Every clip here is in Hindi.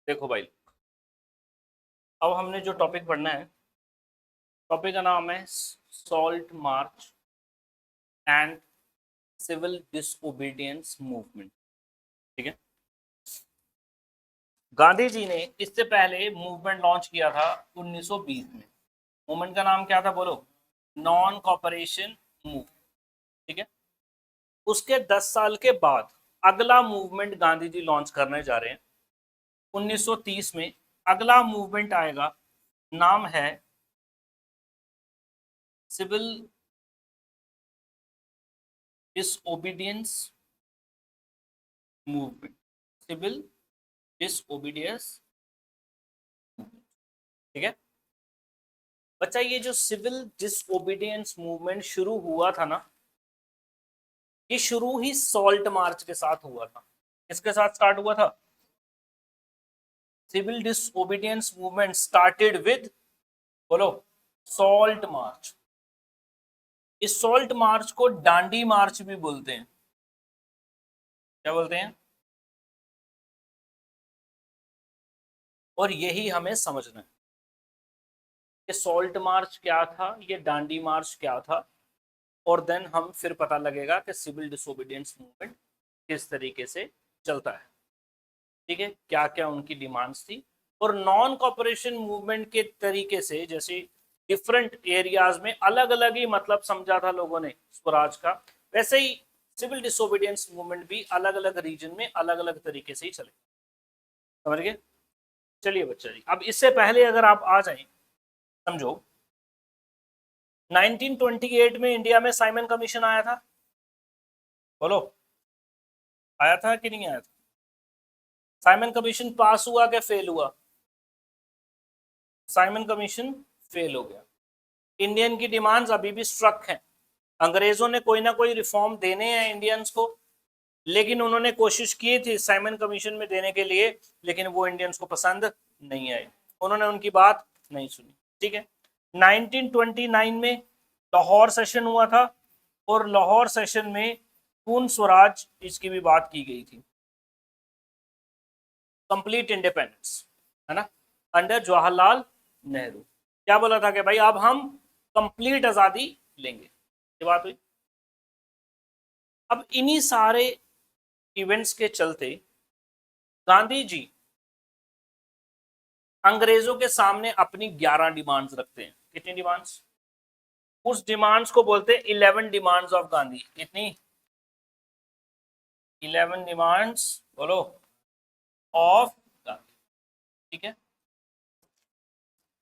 देखो भाई, अब हमने जो टॉपिक पढ़ना है, टॉपिक का नाम है salt march and civil disobedience movement. ठीक है। गांधी जी ने इससे पहले मूवमेंट लॉन्च किया था 1920 में। मूवमेंट का नाम क्या था बोलो? Non cooperation movement. ठीक है। उसके 10 साल के बाद अगला मूवमेंट गांधी जी लॉन्च करने जा रहे हैं 1930 में। अगला मूवमेंट आएगा, नाम है civil disobedience movement. Civil disobedience. ठीक है बच्चा, ये जो सिविल डिसओबीडियंस मूवमेंट शुरू हुआ था ना, ये शुरू ही सॉल्ट मार्च के साथ हुआ था। किसके साथ स्टार्ट हुआ था? Civil disobedience movement started with, बोलो, सॉल्ट मार्च। इस सॉल्ट मार्च को डांडी मार्च भी बोलते हैं। क्या बोलते हैं? और यही हमें समझना है कि सॉल्ट मार्च क्या था, ये डांडी मार्च क्या था, और देन हम फिर पता लगेगा कि सिविल डिसोबीडियंस मूवमेंट किस तरीके से चलता है। ठीक है, क्या क्या उनकी डिमांड्स थी। और नॉन कॉपरेशन मूवमेंट के तरीके से, जैसे डिफरेंट एरियाज में अलग अलग ही मतलब समझा था लोगों ने स्वराज का, वैसे ही सिविल डिसोबीडियंस मूवमेंट भी अलग अलग रीजन में अलग अलग तरीके से ही चले। समझ गए? चलिए बच्चा जी, अब इससे पहले अगर आप आ जाएं, समझो 1928 में इंडिया में साइमन कमीशन आया था। बोलो, आया था कि नहीं आया था? साइमन कमीशन पास हुआ कि फेल हुआ? साइमन कमीशन फेल हो गया। इंडियन की डिमांड्स अभी भी स्ट्रक हैं। अंग्रेजों ने कोई ना कोई रिफॉर्म देने हैं इंडियंस को, लेकिन उन्होंने कोशिश की थी साइमन कमीशन में देने के लिए, लेकिन वो इंडियंस को पसंद नहीं आए, उन्होंने उनकी बात नहीं सुनी। ठीक है। 1929 में लाहौर सेशन हुआ था, और लाहौर सेशन में पूर्ण स्वराज इसकी भी बात की गई थी, कंप्लीट इंडिपेंडेंस, है ना, अंडर जवाहरलाल नेहरू। क्या बोला था कि भाई अब हम कंप्लीट आजादी लेंगे, ये बात हुई। अब इन्हीं सारे इवेंट्स के चलते गांधी जी अंग्रेजों के सामने अपनी 11 डिमांड्स रखते हैं। कितनी डिमांड्स? उस डिमांड्स को बोलते हैं 11 डिमांड्स ऑफ गांधी। कितनी? 11 डिमांड्स, बोलो, ऑफ गांधी। ठीक है।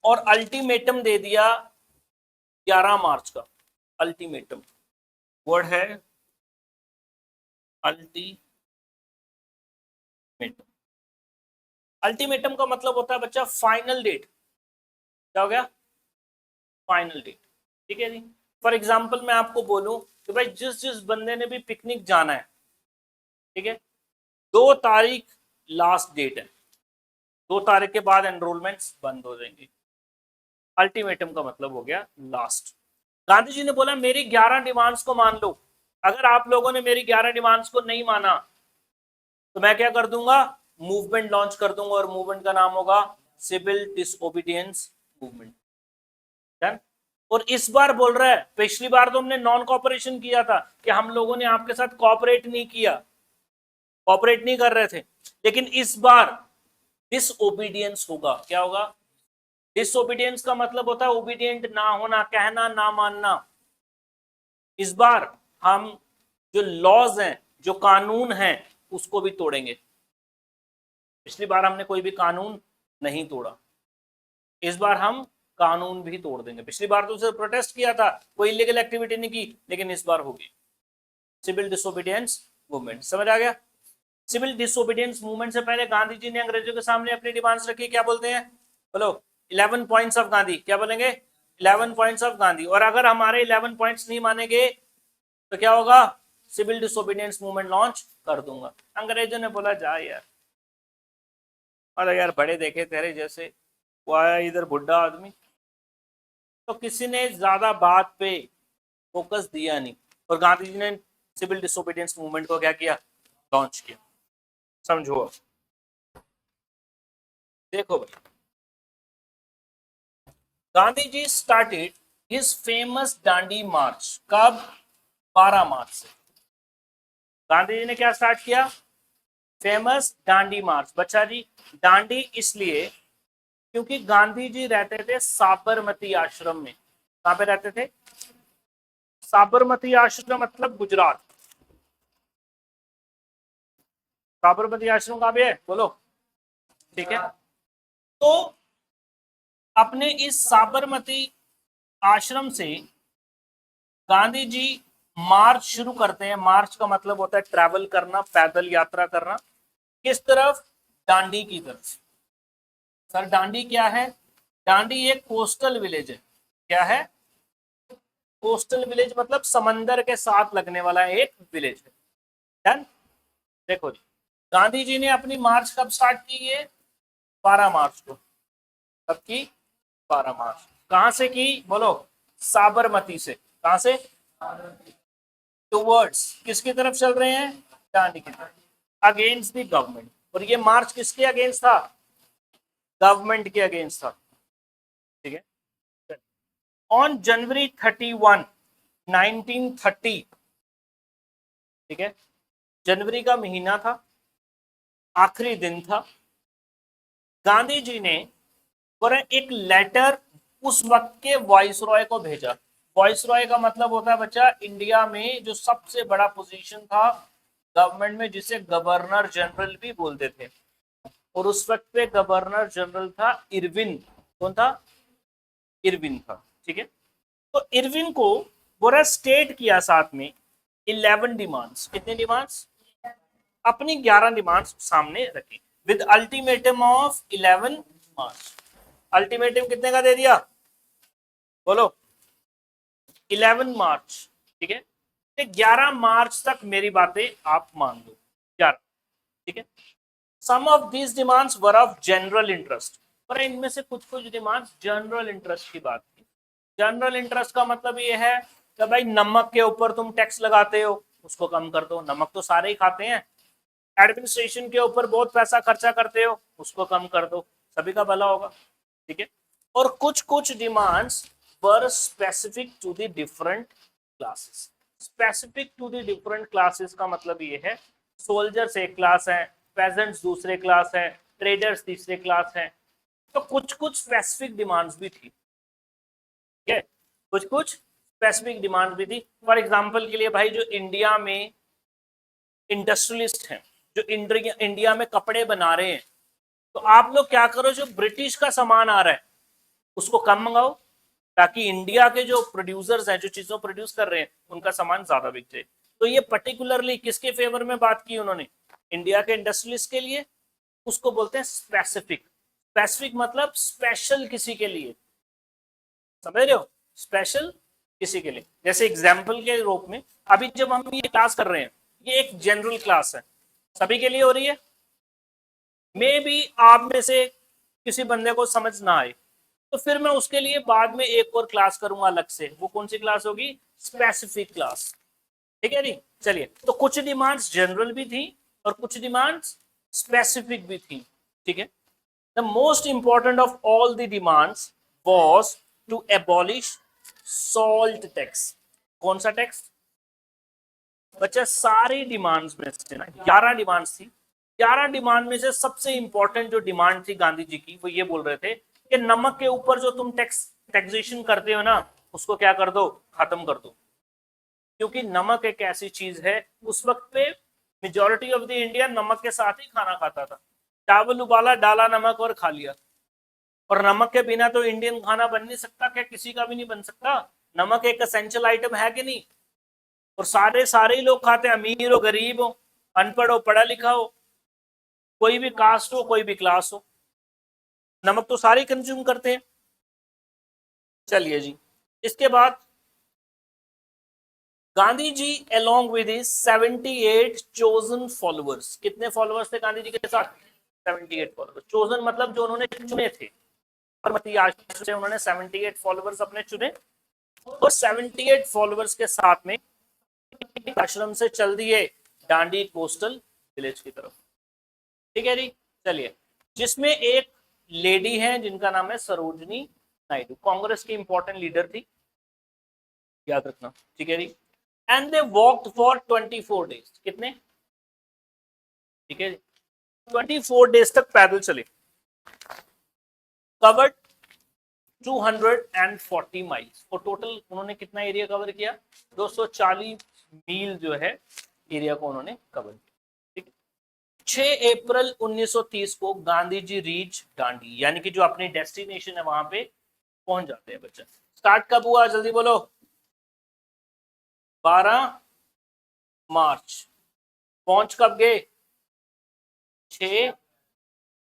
और अल्टीमेटम दे दिया 11 मार्च का। अल्टीमेटम वर्ड है अल्टीमेटम। अल्टीमेटम का मतलब होता है बच्चा फाइनल डेट। क्या हो गया? Final date. ठीक है जी। फॉर एग्जाम्पल मैं आपको बोलूं कि भाई जिस जिस बंदे ने भी पिकनिक जाना है, ठीक है, 2 तारीख लास्ट डेट है, 2 तारीख के बाद एनरोलमेंट्स बंद हो जाएंगी। अल्टीमेटम का मतलब हो गया लास्ट। गांधी जी ने बोला मेरी 11 डिमांड्स को मान लो। अगर आप लोगों ने मेरी 11 डिमांड्स को नहीं माना तो मैं क्या कर दूंगा? मूवमेंट लॉन्च कर दूंगा, और मूवमेंट का नाम होगा सिविल डिसओबीडियंस मूवमेंट। और इस बार बोल रहा है, पिछली बार तो हमने नॉन कॉपरेशन किया था कि हम लोगों ने आपके साथ कॉपरेट नहीं किया, कॉपरेट नहीं कर रहे थे, लेकिन इस बार डिसओबीडियंस होगा। क्या होगा? डिसओबीडियंस का मतलब होता है ओबीडियंट ना होना, कहना ना मानना। इस बार हम जो लॉज हैं, जो कानून हैं, उसको भी तोड़ेंगे। पिछली बार हमने कोई भी कानून नहीं तोड़ा, इस बार हम कानून भी तोड़ देंगे। पिछली बार तो सिर्फ प्रोटेस्ट किया था, कोई इलीगल एक्टिविटी नहीं की, लेकिन इस बार होगी सिविल डिसोबीडियंस मूवमेंट। समझ आ गया? सिविल डिसोबीडियंस मूवमेंट से पहले गांधी जी ने अंग्रेजों के सामने अपनी डिमांड्स रखी। क्या बोलते हैं? बोलो, 11 पॉइंट्स ऑफ गांधी। क्या बोलेंगे? 11 पॉइंट्स ऑफ गांधी। और अगर हमारे 11 पॉइंट्स नहीं मानेंगे तो क्या होगा? सिविल डिसोबीडियंस मूवमेंट लॉन्च कर दूंगा। अंग्रेजों ने बोला जा यार, अरे यार बड़े देखे तेरे जैसे, वो आया इधर बुढ़ा आदमी, तो किसी ने ज्यादा बात पे फोकस दिया नहीं, और गांधी जी ने सिविल डिसोबीडियंस मूवमेंट को क्या किया? लॉन्च किया। समझो। देखो भाई, Gandhi ji started his famous Dandi मार्च कब? 12 मार्च से। गांधी जी ने क्या स्टार्ट किया? फेमस दांडी मार्च। बच्चा जी, दांडी इसलिए क्योंकि गांधी जी रहते थे साबरमती आश्रम में। कहां पे रहते थे? साबरमती आश्रम मतलब गुजरात। साबरमती आश्रम कहां पे है बोलो? ठीक है, तो अपने इस साबरमती आश्रम से गांधी जी मार्च शुरू करते हैं। मार्च का मतलब होता है ट्रैवल करना, पैदल यात्रा करना। किस तरफ? दांडी की तरफ। सर दांडी क्या है? दांडी एक कोस्टल विलेज है। क्या है? कोस्टल विलेज मतलब समंदर के साथ लगने वाला एक विलेज है। डन। देखो जी, गांधी जी ने अपनी मार्च कब स्टार्ट की है? 12 मार्च को। कब की? 12 मार्च। कहां से की बोलो? साबरमती से। कहां से? टूवर्ड्स किसकी तरफ चल रहे हैं? दांडी की तरफ, अगेंस्ट द गवर्नमेंट। और ये मार्च किसके अगेंस्ट था? गवर्नमेंट के अगेंस्ट था। ठीक है। ऑन जनवरी 31, 1930, ठीक है, जनवरी का महीना था, आखिरी दिन था, गांधी जी ने एक लेटर उस वक्त के वाइसरॉय को भेजा। वाइसरॉय का मतलब होता है बच्चा इंडिया में जो सबसे बड़ा पोजीशन था गवर्नमेंट में, जिसे गवर्नर जनरल भी बोलते थे। और उस वक्त पे गवर्नर जनरल था इरविन। कौन था? इरविन था। ठीक है, तो इरविन को बोरा स्टेट किया साथ में 11 डिमांड्स। कितनी डिमांड्स? अपनी 11 डिमांड्स सामने रखी with ultimatum of 11 March. Ultimatum कितने का दे दिया बोलो? 11 मार्च। ठीक है, 11 मार्च तक मेरी बातें आप मान लो। 11। ठीक है, sum of these demands were of general interest. पर इनमें से कुछ कुछ डिमांड्स जनरल इंटरेस्ट की बात की। जनरल इंटरेस्ट का मतलब ये है कि भाई नमक के ऊपर तुम टैक्स लगाते हो, उसको कम कर दो। नमक तो सारे ही खाते हैं। एडमिनिस्ट्रेशन के ऊपर बहुत पैसा खर्चा करते हो, उसको कम कर दो, सभी का भला होगा। ठीक है, और कुछ कुछ demands were specific to the different classes. Specific to the different classes का मतलब ये है सोल्जर्स एक क्लास है, पेजेंट्स दूसरे क्लास है, ट्रेडर्स तीसरे क्लास है। तो कुछ कुछ स्पेसिफिक डिमांड्स भी थी। ठीक है, कुछ कुछ स्पेसिफिक डिमांड भी थी। फॉर एग्जांपल के लिए भाई जो इंडिया में इंडस्ट्रियलिस्ट हैं, जो इंडिया में कपड़े बना रहे हैं, तो आप लोग क्या करो, जो ब्रिटिश का सामान आ रहा है उसको कम मंगाओ, ताकि इंडिया के जो प्रोड्यूसर्स हैं, जो चीजों प्रोड्यूस कर रहे हैं, उनका सामान ज्यादा बिक जाए। तो ये पर्टिकुलरली किसके फेवर में बात की उन्होंने? इंडिया के इंडस्ट्रियलिस्ट के लिए। उसको बोलते हैं स्पेसिफिक। स्पेसिफिक मतलब स्पेशल किसी के लिए, समझ रहे हो? स्पेशल किसी के लिए। जैसे एग्जाम्पल के रूप में अभी जब हम ये क्लास कर रहे हैं, ये एक जनरल क्लास है, सभी के लिए हो रही है। मे भी आप में से किसी बंदे को समझ ना आए, तो फिर मैं उसके लिए बाद में एक और क्लास करूंगा अलग से। वो कौन सी क्लास होगी? Specific class. ठीक है जी, चलिए। तो कुछ डिमांड्स जनरल भी थी और कुछ डिमांड्स स्पेसिफिक भी थी। ठीक है, the most important of all the demands was to abolish salt tax. कौन सा टैक्स बच्चा? सारी डिमांड्स में से ना 11 डिमांड्स थी। 11 डिमांड में से सबसे इंपॉर्टेंट जो डिमांड थी गांधी जी की, वो ये बोल रहे थे कि नमक के ऊपर जो तुम टैक्सेशन करते हो ना, उसको क्या कर दो? खत्म कर दो। क्योंकि नमक एक ऐसी चीज है, उस वक्त पे मेजोरिटी ऑफ द इंडिया नमक के साथ ही खाना खाता था। चावल उबाला, डाला नमक और खा लिया। और नमक के बिना तो इंडियन खाना बन नहीं सकता, क्या किसी का भी नहीं बन सकता? नमक एक एसेंशियल आइटम है कि नहीं? और सारे सारे ही लोग खाते हैं, अमीर हो गरीब हो, अनपढ़ हो पढ़ा लिखा हो, कोई भी कास्ट हो कोई भी क्लास हो, नमक तो सारे कंज्यूम करते हैं। चलिए जी, इसके बाद Gandhi ji along with his 78 chosen followers. कितने फॉलोअर्स थे गांधी जी के साथ? 78 फॉलोअर्स। चोजन मतलब जो उन्होंने चुने थे, से उन्होंने 78 फॉलोअर्स अपने चुने, और 78 फॉलोअर्स के साथ में आश्रम से चल दिए डांडी कोस्टल विलेज की तरफ। ठीक है जी, चलिए, जिसमें एक लेडी हैं जिनका नाम है सरोजनी नायडू, कांग्रेस की इंपॉर्टेंट लीडर थी, याद रखना, ठीक है जी। And they walked for 24 days, कितने, ठीक है, 24 डेज तक पैदल चले, कवर्ड 240 माइल्स, और टोटल उन्होंने कितना एरिया कवर किया, 240 मील जो है एरिया को उन्होंने कवर किया, ठीक। 6 अप्रैल 1930 को गांधी जी रीच दांडी, यानी कि जो अपनी डेस्टिनेशन है वहां पे पहुंच जाते हैं बच्चा। स्टार्ट कब हुआ, जल्दी बोलो, 12 मार्च, पहुंच कब गए, 6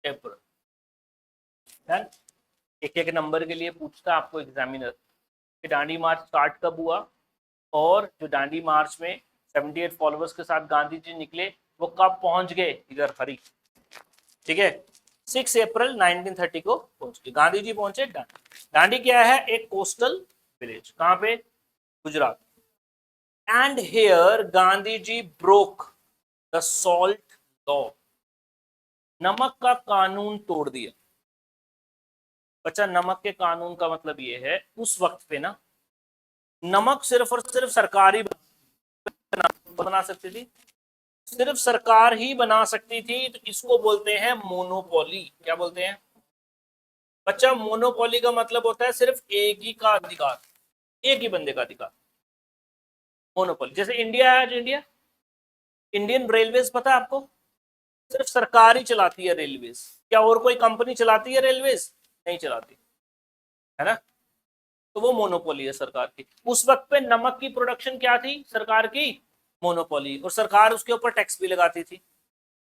अप्रैल। एक एक नंबर के लिए पूछता है आपको एग्जामिनर कि दांडी मार्च स्टार्ट कब हुआ, और जो दांडी मार्च में 78 फॉलोअर्स के साथ गांधी जी निकले वो कब पहुंच गए, इधर हरी, ठीक है, 6 अप्रैल 1930 को पहुंच गए गांधी जी, पहुंचे दांडी। दांडी क्या है, एक कोस्टल विलेज, कहां पे, Gujarat. And here Gandhi ji broke the salt law, नमक का कानून तोड़ दिया। बच्चा नमक के कानून का मतलब ये है, उस वक्त पे ना नमक सिर्फ और सिर्फ सरकार ही बना सकती थी, सिर्फ सरकार ही बना सकती थी, तो इसको बोलते हैं मोनोपोली। क्या बोलते हैं बच्चा, मोनोपोली का मतलब होता है सिर्फ एक ही का अधिकार, एक ही बंदे का अधिकार, मोनोपोली। जैसे इंडिया है, जो इंडिया, इंडियन रेलवेज पता है आपको, सिर्फ सरकार ही चलाती है रेलवेज, क्या और कोई कंपनी चलाती है रेलवेज, नहीं चलाती, है ना, तो वो मोनोपोली है सरकार की। उस वक्त पे नमक की प्रोडक्शन क्या थी, सरकार की मोनोपोली, और सरकार उसके ऊपर टैक्स भी लगाती थी,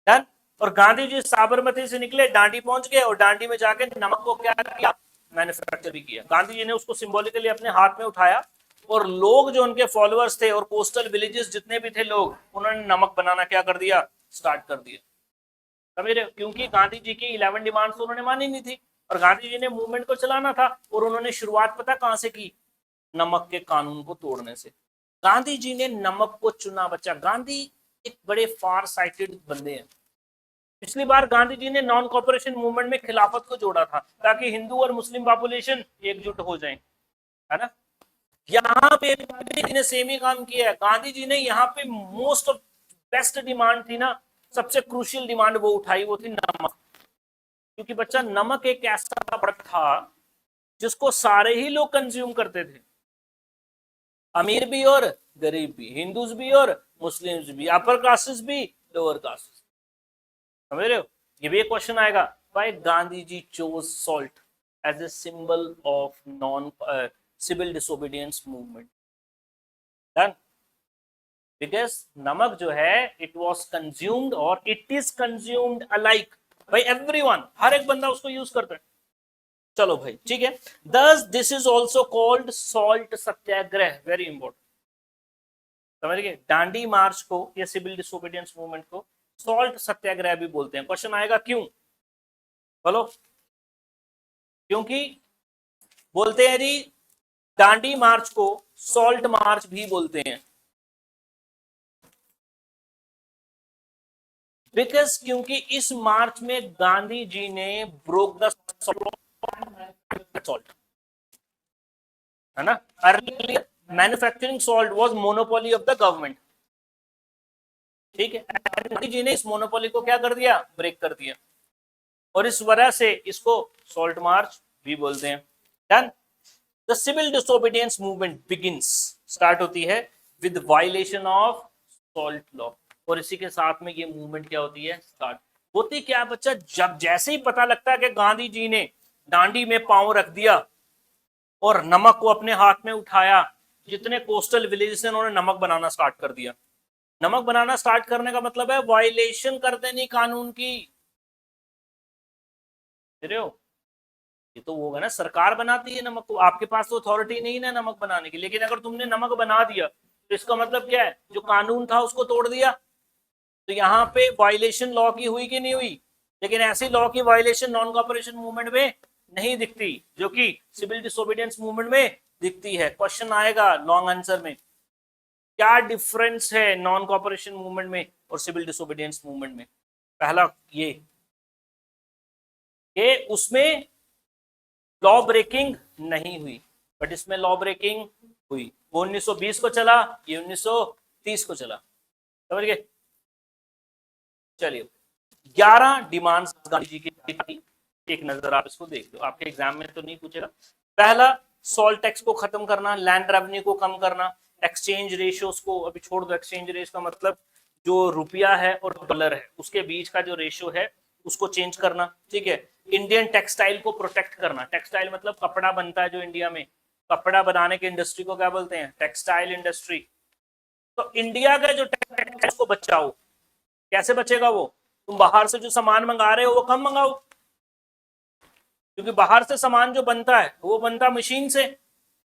डन। और गांधी जी साबरमती से निकले, डांडी पहुंच गए, और डांडी में जाके नमक को क्या किया, मैन्युफैक्चर भी किया। गांधी जी ने उसको सिंबॉलिकली अपने हाथ में उठाया, और लोग जो उनके फॉलोअर्स थे और कोस्टल विलेजेस जितने भी थे लोग, उन्होंने नमक बनाना क्या कर दिया, स्टार्ट कर दिया, समझ रहे हो, क्योंकि गांधी जी की 11 डिमांड्स उन्होंने मानी नहीं थी, और गांधी जी ने मूवमेंट को चलाना था, और उन्होंने शुरुआत पता कहां से की, नमक के कानून को तोड़ने से। गांधी जी ने नमक को चुना बच्चा, गांधी एक बड़े फार साइटेड बंदे हैं। पिछली बार गांधी जी ने नॉन कॉपरेशन मूवमेंट में खिलाफत को जोड़ा था, ताकि हिंदू और मुस्लिम पॉपुलेशन एकजुट हो जाए, है ना। यहाँ पे गांधी जी ने सेम ही काम किया है। गांधी जी ने यहाँ पे मोस्ट ऑफ बेस्ट डिमांड थी ना, सबसे क्रूशियल डिमांड वो उठाई, वो थी नमक। क्योंकि बच्चा नमक एक ऐसा प्रोडक्ट था जिसको सारे ही लोग कंज्यूम करते थे, अमीर भी और गरीब भी, हिंदूज भी और मुस्लिम्स भी, अपर कास्टेस भी, लोअर कास्ट, समझ रहे हो। ये भी एक क्वेश्चन आएगा, why Gandhi ji chose salt as a symbol of non civil disobedience movement, done. Because नमक जो है इट वॉज कंज्यूम्ड और it is consumed alike by everyone, हर एक बंदा उसको यूज करता है। चलो भाई ठीक है, दस this is also called salt Satyagraha, very important, समझ गए। दांडी मार्च को या सिविल डिसोबीडियंस मूवमेंट को सॉल्ट सत्याग्रह भी बोलते हैं। क्वेश्चन आएगा क्यों, बोलो, क्योंकि बोलते हैं जी दांडी मार्च को सॉल्ट मार्च भी बोलते हैं, बिकॉज क्योंकि इस मार्च में गांधी जी ने ब्रोक द सॉल्ट, है ना। Earlier manufacturing salt was monopoly of the government, ठीक है, गांधी जी ने इस मोनोपोली को क्या कर दिया, ब्रेक कर दिया, और इस वजह से इसको सॉल्ट मार्च भी बोलते हैं, done. The civil disobedience movement begins, start होती है with violation of salt law, और इसी के साथ में ये मूवमेंट क्या होती है, स्टार्ट होती क्या बच्चा, जब जैसे ही पता लगता है कि गांधी जी ने दांडी में पांव रख दिया और नमक को अपने हाथ में उठाया, जितने कोस्टल विलेजेस हैं उन्होंने नमक बनाना स्टार्ट कर दिया। नमक बनाना स्टार्ट करने का मतलब है वायलेशन कर देनी कानून की, रहे हो। ये तो वो होगा ना, सरकार बनाती है नमक को, आपके पास तो अथॉरिटी नहीं ना नमक बनाने की, लेकिन अगर तुमने नमक बना दिया तो इसका मतलब क्या है, जो कानून था उसको तोड़ दिया। तो यहाँ पे वायलेशन लॉ की हुई कि नहीं हुई, लेकिन ऐसी लॉ की वायलेशन नॉन कॉपरेशन मूवमेंट में नहीं दिखती, जो कि सिविल डिसोबीडियंस मूवमेंट में दिखती है। क्वेश्चन आएगा लॉन्ग आंसर में, क्या डिफरेंस है नॉन कॉपरेशन मूवमेंट में और सिविल डिसोबीडियंस मूवमेंट में। पहला ये कि उसमें लॉ ब्रेकिंग नहीं हुई, बट इसमें लॉ ब्रेकिंग हुई। वो 1920 को चला, ये 1930 को चला, समझ गए। चलिए 11 डिमांड्स गांधी जी की थी, एक नजर आप इसको देख लो, आपके एग्जाम में तो नहीं पूछेगा। पहला, सॉल्ट टैक्स को खत्म करना, लैंड रेवेन्यू को कम करना, एक्सचेंज रेशियोज को अभी छोड़ दो। एक्सचेंज रेश का मतलब जो रुपया है और डॉलर है उसके बीच का जो रेशियो है उसको चेंज करना, ठीक है। इंडियन टेक्सटाइल को प्रोटेक्ट करना, टेक्सटाइल मतलब कपड़ा बनता है जो इंडिया में, कपड़ा बनाने की इंडस्ट्री को क्या बोलते हैं, टेक्सटाइल इंडस्ट्री। तो इंडिया का जो टैक्स को बचाओ, कैसे बचेगा वो, तुम बाहर से जो सामान मंगा रहे हो वो कम मंगाओ, क्योंकि बाहर से सामान जो बनता है वो बनता है मशीन से,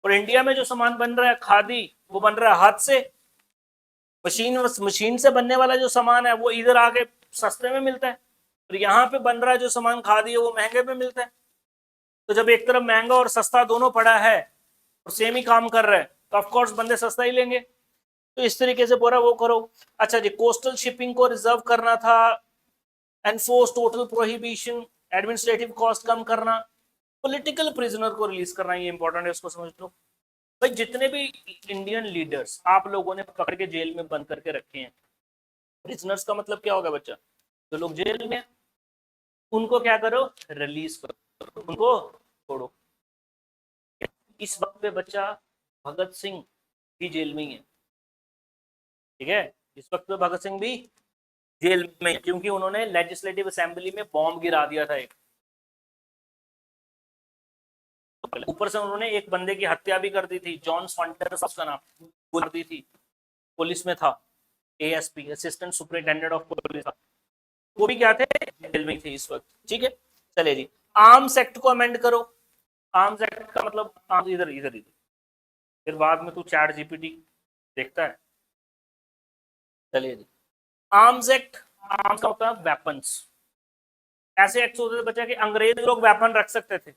और इंडिया में जो सामान बन रहा है खादी वो बन रहा है हाथ से। मशीन से बनने वाला जो सामान है वो इधर आके सस्ते में मिलता है, और यहाँ पे बन रहा है जो सामान खादी है वो महंगे में मिलता है। तो जब एक तरफ महंगा और सस्ता दोनों पड़ा है और सेम ही काम कर रहा है तो ऑफकोर्स बंदे सस्ता ही लेंगे। तो इस तरीके से पूरा वो करो। अच्छा जी, कोस्टल शिपिंग को रिजर्व करना था, enforce total prohibition, administrative cost कम करना, पॉलिटिकल प्रिजनर को रिलीज करना, ये इंपॉर्टेंट है, इसको समझ लो। भाई जितने भी इंडियन लीडर्स आप लोगों ने पकड़ के जेल में बंद करके रखे हैं, प्रिजनर्स का मतलब क्या होगा बच्चा, जो लोग जेल में, उनको क्या करो, रिलीज करो, उनको छोड़ो। इस वक्त पे बच्चा भगत सिंह भी जेल में ही है, ठीक है, इस वक्त पे भगत सिंह भी जेल में, क्योंकि उन्होंने लेजिस्लेटिव असेंबली में बॉम्ब गिरा दिया था एक, ऊपर से उन्होंने एक बंदे की हत्या भी कर दी थी, जॉन सॉन्टर्स उसका नाम, वो कर दी थी, पुलिस में था, ASP assistant superintendent of police, वो भी क्या थे, जेल में थे इस वक्त, ठीक है। चलिए जी, आर्म्स एक्ट को अमेंड करो। आर्म्स एक्ट का मतलब इधर इधर इधर, फिर बाद में तू चैट जीपीटी देखता है। चलिए जी, आर्म्स एक्ट, आर्म्स का होता है वेपन्स। ऐसे एक्ट होते थे बच्चा कि अंग्रेज लोग वेपन रख सकते थे,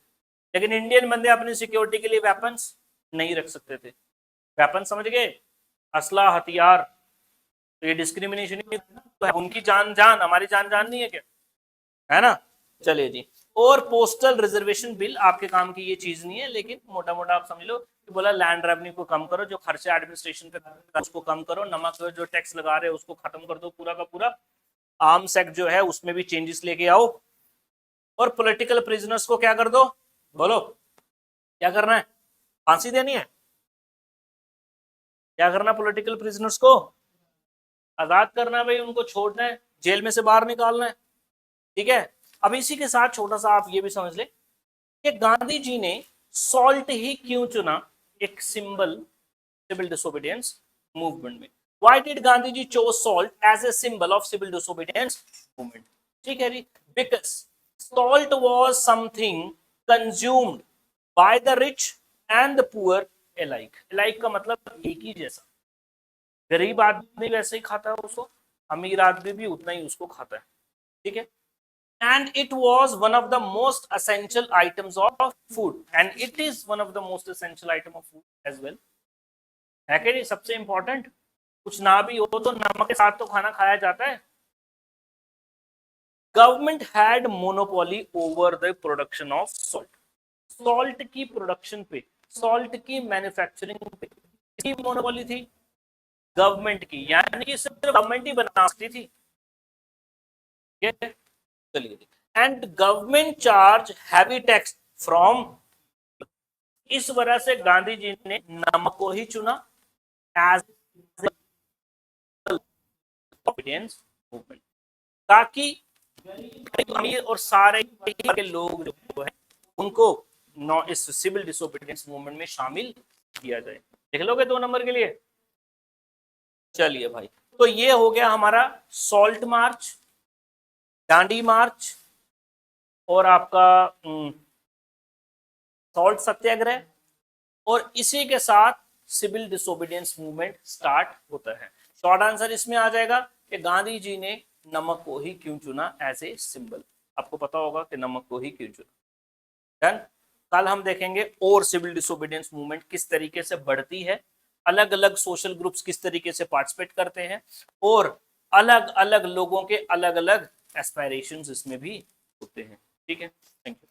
लेकिन इंडियन बंदे अपनी सिक्योरिटी के लिए वेपन्स नहीं रख सकते थे। वेपन समझ गए, असला हथियार, तो ये डिस्क्रिमिनेशन तो है, उनकी जान जान, हमारी जान जान नहीं है क्या, है ना। चलिए जी, और पोस्टल रिजर्वेशन बिल आपके काम की ये चीज नहीं है, लेकिन मोटा मोटा आप समझ लो कि बोला लैंड रेवेन्यू को कम करो, जो खर्चा एडमिनिस्ट्रेशन पे उसको कम करो, नमक पे जो टैक्स लगा रहे हो उसको खत्म कर दो पूरा का पूरा, आर्म्स एक्ट जो है उसमें भी चेंजेस लेके आओ, और पॉलिटिकल प्रिजनर्स को क्या कर दो, बोलो क्या करना है, फांसी देनी है, क्या करना, पॉलिटिकल प्रिजनर्स को आजाद करना है भाई, उनको छोड़ना है, जेल में से बाहर निकालना है, ठीक है। अब इसी के साथ छोटा सा आप ये भी समझ ले कि गांधी जी ने सॉल्ट ही क्यों चुना एक सिंबल सिविल डिसोबीडियंस मूवमेंट में। Why did Gandhi ji chose salt as a symbol of civil disobedience movement, ठीक है जी, because salt was something consumed by the rich and the poor alike. Alike का मतलब एक ही जैसा, गरीब आदमी वैसे ही खाता है उसको, अमीर आदमी भी उतना ही उसको खाता है, ठीक है। And it was one of the most essential items of food, and it is one of the most essential item of food as well, है कि नहीं, सबसे इंपॉर्टेंट, कुछ ना भी हो तो नमक के साथ तो खाना खाया जाता है। Government had monopoly over the production of salt, salt की प्रोडक्शन पे, सॉल्ट की मैन्युफैक्चरिंग पे किसकी मोनोपोली थी, गवर्नमेंट की, यानी कि सिर्फ गवर्नमेंट ही बना सकती थी, चलिए, and government charge heavy tax from, इस वजह से गांधी जी ने नमक को ही चुना एज मूवमेंट, ताकि अमीर और सारे के लोग जो है उनको इस सिविल डिसोबीडियंस मूवमेंट में शामिल किया जाए। देख लोगे 2 नंबर के लिए। चलिए भाई, तो ये हो गया हमारा सॉल्ट मार्च, दांडी मार्च, और आपका सॉल्ट सत्याग्रह, और इसी के साथ सिविल डिसोबीडियंस मूवमेंट स्टार्ट होता है। शॉर्ट आंसर इसमें आ जाएगा कि गांधी जी ने नमक को ही क्यों चुना एज ए सिंबल, आपको पता होगा कि नमक को ही क्यों चुना। डन। कल हम देखेंगे और सिविल डिसोबीडियंस मूवमेंट किस तरीके से बढ़ती है, अलग अलग सोशल ग्रुप्स किस तरीके से पार्टिसिपेट करते हैं, और अलग अलग लोगों के अलग अलग एस्पायरेशंस इसमें भी होते हैं। ठीक है, थैंक यू।